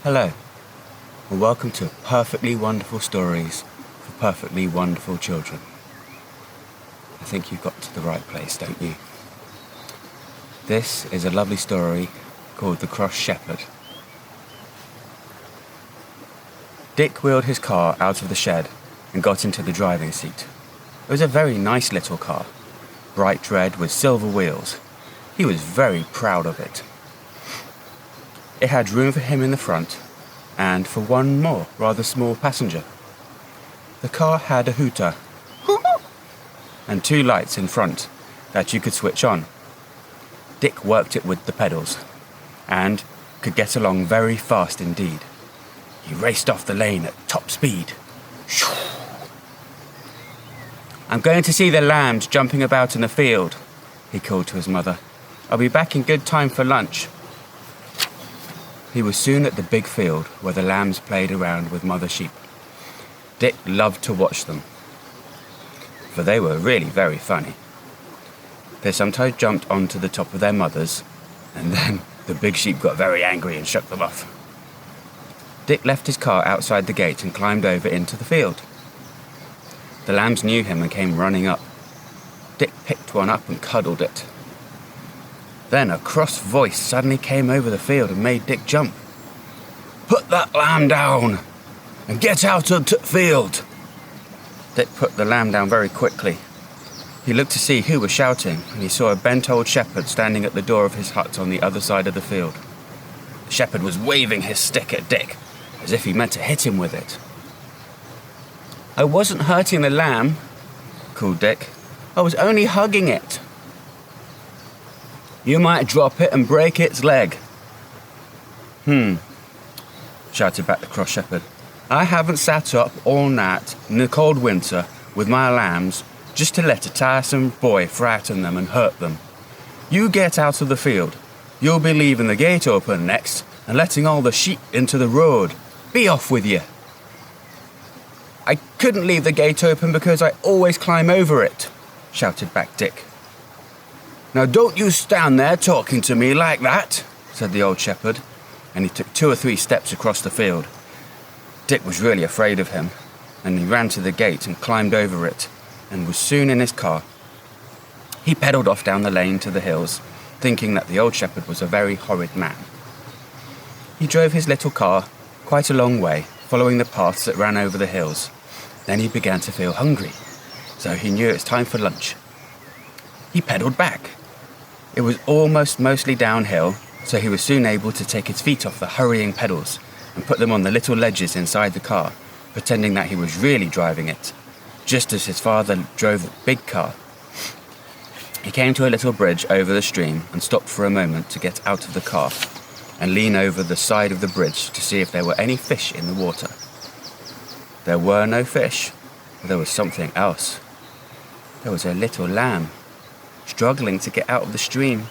Hello, and welcome to Perfectly Wonderful Stories for Perfectly Wonderful Children. I think you've got to the right place, don't you? This is a lovely story called The Cross Shepherd. Dick wheeled his car out of the shed and got into the driving seat. It was a very nice little car, bright red with silver wheels. He was very proud of it. It had room for him in the front and for one more rather small passenger. The car had a hooter and two lights in front that you could switch on. Dick worked it with the pedals and could get along very fast indeed. He raced off the lane at top speed. "I'm going to see the lambs jumping about in the field," he called to his mother. "I'll be back in good time for lunch." He was soon at the big field where the lambs played around with mother sheep. Dick loved to watch them, for they were really very funny. They sometimes jumped onto the top of their mothers, and then the big sheep got very angry and shook them off. Dick left his car outside the gate and climbed over into the field. The lambs knew him and came running up. Dick picked one up and cuddled it. Then a cross voice suddenly came over the field and made Dick jump. "Put that lamb down and get out of the field." Dick put the lamb down very quickly. He looked to see who was shouting, and he saw a bent old shepherd standing at the door of his hut on the other side of the field. The shepherd was waving his stick at Dick, as if he meant to hit him with it. "I wasn't hurting the lamb," called Dick. "I was only hugging it." "You might drop it and break its leg." Shouted back the cross shepherd. "I haven't sat up all night in the cold winter with my lambs just to let a tiresome boy frighten them and hurt them. You get out of the field. You'll be leaving the gate open next and letting all the sheep into the road. Be off with you." "I couldn't leave the gate open because I always climb over it," shouted back Dick. "Now don't you stand there talking to me like that," said the old shepherd, and he took 2 or 3 steps across the field. Dick was really afraid of him, and he ran to the gate and climbed over it, and was soon in his car. He pedalled off down the lane to the hills, thinking that the old shepherd was a very horrid man. He drove his little car quite a long way, following the paths that ran over the hills. Then he began to feel hungry, so he knew it was time for lunch. He pedalled back. It was almost mostly downhill, so he was soon able to take his feet off the hurrying pedals and put them on the little ledges inside the car, pretending that he was really driving it, just as his father drove the big car. He came to a little bridge over the stream and stopped for a moment to get out of the car and lean over the side of the bridge to see if there were any fish in the water. There were no fish, but there was something else. There was a little lamb, struggling to get out of the stream.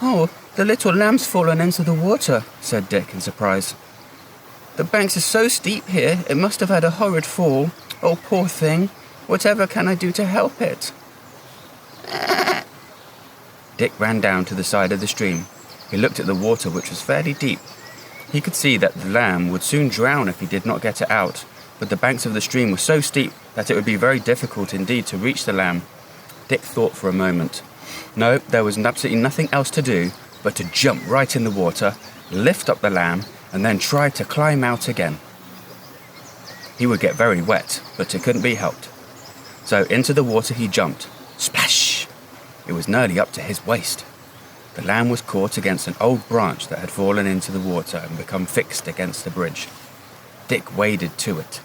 "Oh, the little lamb's fallen into the water," said Dick in surprise. "The banks are so steep here, it must have had a horrid fall. Oh, poor thing. Whatever can I do to help it?" Dick ran down to the side of the stream. He looked at the water, which was fairly deep. He could see that the lamb would soon drown if he did not get it out, but the banks of the stream were so steep that it would be very difficult indeed to reach the lamb. Dick thought for a moment. No, there was absolutely nothing else to do but to jump right in the water, lift up the lamb, and then try to climb out again. He would get very wet, but it couldn't be helped. So into the water he jumped. Splash! It was nearly up to his waist. The lamb was caught against an old branch that had fallen into the water and become fixed against the bridge. Dick waded to it.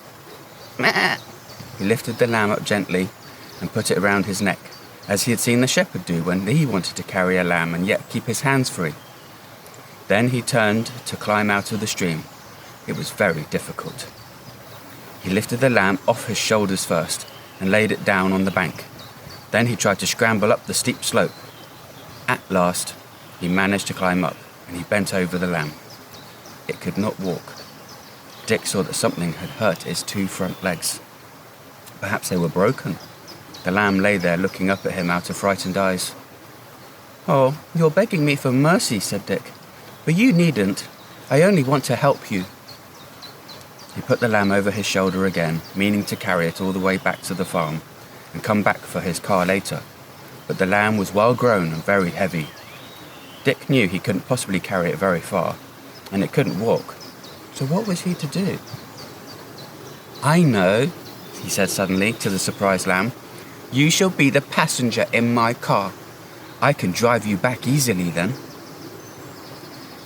He lifted the lamb up gently and put it around his neck, as he had seen the shepherd do when he wanted to carry a lamb and yet keep his hands free. Then he turned to climb out of the stream. It was very difficult. He lifted the lamb off his shoulders first and laid it down on the bank. Then he tried to scramble up the steep slope. At last, he managed to climb up, and he bent over the lamb. It could not walk. Dick saw that something had hurt its 2 front legs. Perhaps they were broken. The lamb lay there looking up at him out of frightened eyes. "Oh, you're begging me for mercy," said Dick. But you needn't. I only want to help you. He put the lamb over his shoulder again, meaning to carry it all the way back to the farm and come back for his car later. But the lamb was well grown and very heavy. Dick knew he couldn't possibly carry it very far, and it couldn't walk. So what was he to do? I know, he said suddenly to the surprised lamb. You shall be the passenger in my car. I can drive you back easily then.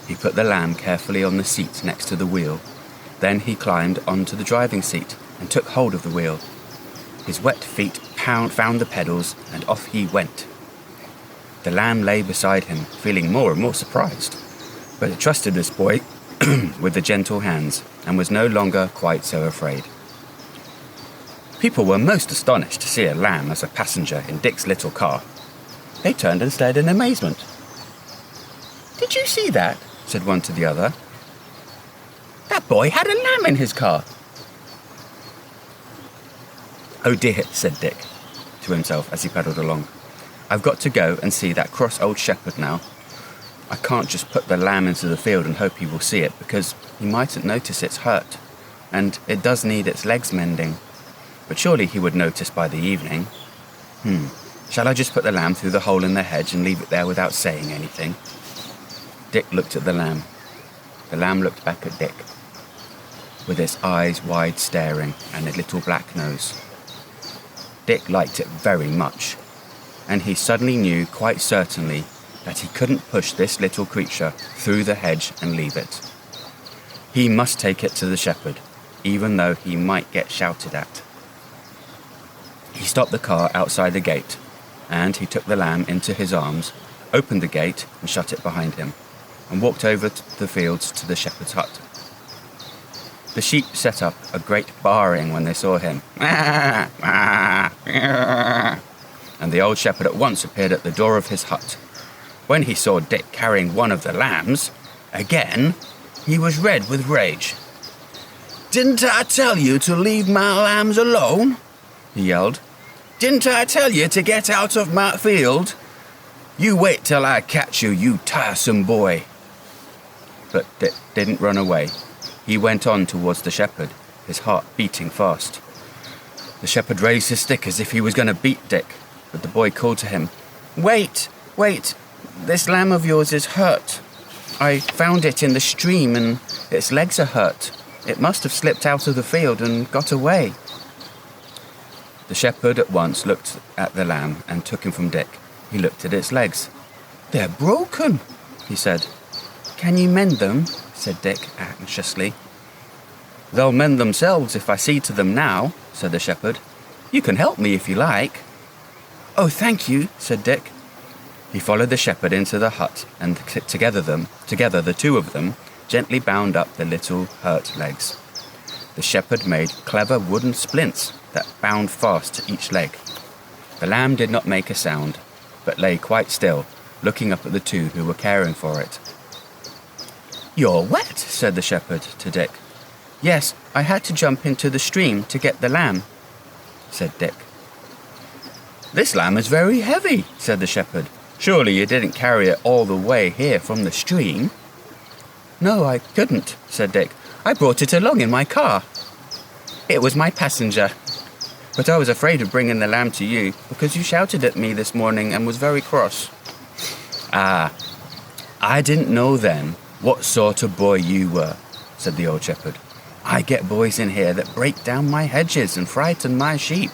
He put the lamb carefully on the seat next to the wheel. Then he climbed onto the driving seat and took hold of the wheel. His wet feet found the pedals, and off he went. The lamb lay beside him, feeling more and more surprised, but it trusted this boy with the gentle hands and was no longer quite so afraid. People were most astonished to see a lamb as a passenger in Dick's little car. They turned and stared in amazement. Did you see that? Said one to the other. That boy had a lamb in his car. Oh dear, said Dick to himself as he pedalled along. I've got to go and see that cross old shepherd now. I can't just put the lamb into the field and hope he will see it, because he mightn't notice it's hurt, and it does need its legs mending. But surely he would notice by the evening. Shall I just put the lamb through the hole in the hedge and leave it there without saying anything? Dick looked at the lamb. The lamb looked back at Dick, with its eyes wide staring and a little black nose. Dick liked it very much, and he suddenly knew quite certainly that he couldn't push this little creature through the hedge and leave it. He must take it to the shepherd, even though he might get shouted at. He stopped the car outside the gate, and he took the lamb into his arms, opened the gate and shut it behind him, and walked over the fields to the shepherd's hut. The sheep set up a great baaing when they saw him. And the old shepherd at once appeared at the door of his hut. When he saw Dick carrying one of the lambs, again, he was red with rage. Didn't I tell you to leave my lambs alone? He yelled. Didn't I tell you to get out of my field? You wait till I catch you, you tiresome boy. But Dick didn't run away. He went on towards the shepherd, his heart beating fast. The shepherd raised his stick as if he was going to beat Dick, but the boy called to him, Wait, this lamb of yours is hurt. I found it in the stream and its legs are hurt. It must have slipped out of the field and got away. The shepherd at once looked at the lamb and took him from Dick. He looked at its legs. They're broken, he said. Can you mend them? Said Dick anxiously. They'll mend themselves if I see to them now, said the shepherd. You can help me if you like. Oh, thank you, said Dick. He followed the shepherd into the hut, and together the two of them gently bound up the little hurt legs. The shepherd made clever wooden splints that bound fast to each leg. The lamb did not make a sound, but lay quite still, looking up at the two who were caring for it. You're wet, said the shepherd to Dick. Yes, I had to jump into the stream to get the lamb, said Dick. This lamb is very heavy, said the shepherd. Surely you didn't carry it all the way here from the stream? No, I couldn't, said Dick. I brought it along in my car. It was my passenger. But I was afraid of bringing the lamb to you because you shouted at me this morning and was very cross. Ah, I didn't know then what sort of boy you were, said the old shepherd. I get boys in here that break down my hedges and frighten my sheep,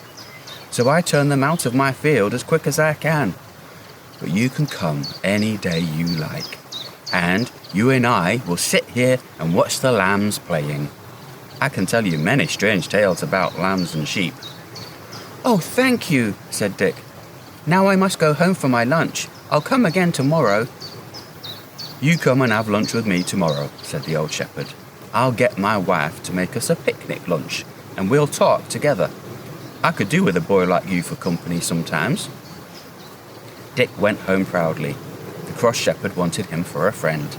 so I turn them out of my field as quick as I can. But you can come any day you like, and you and I will sit here and watch the lambs playing. I can tell you many strange tales about lambs and sheep. Oh, thank you, said Dick. Now I must go home for my lunch. I'll come again tomorrow. You come and have lunch with me tomorrow, said the old shepherd. I'll get my wife to make us a picnic lunch, and we'll talk together. I could do with a boy like you for company sometimes. Dick went home proudly. The cross shepherd wanted him for a friend.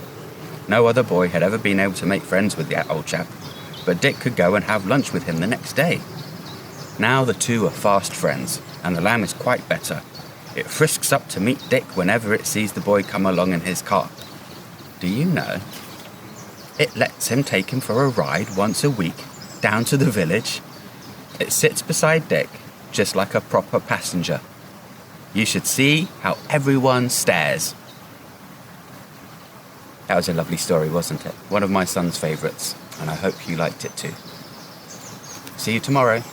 No other boy had ever been able to make friends with that old chap, but Dick could go and have lunch with him the next day. Now the two are fast friends, and the lamb is quite better. It frisks up to meet Dick whenever it sees the boy come along in his car. Do you know? It lets him take him for a ride once a week down to the village. It sits beside Dick, just like a proper passenger. You should see how everyone stares. That was a lovely story, wasn't it? One of my son's favourites, and I hope you liked it too. See you tomorrow.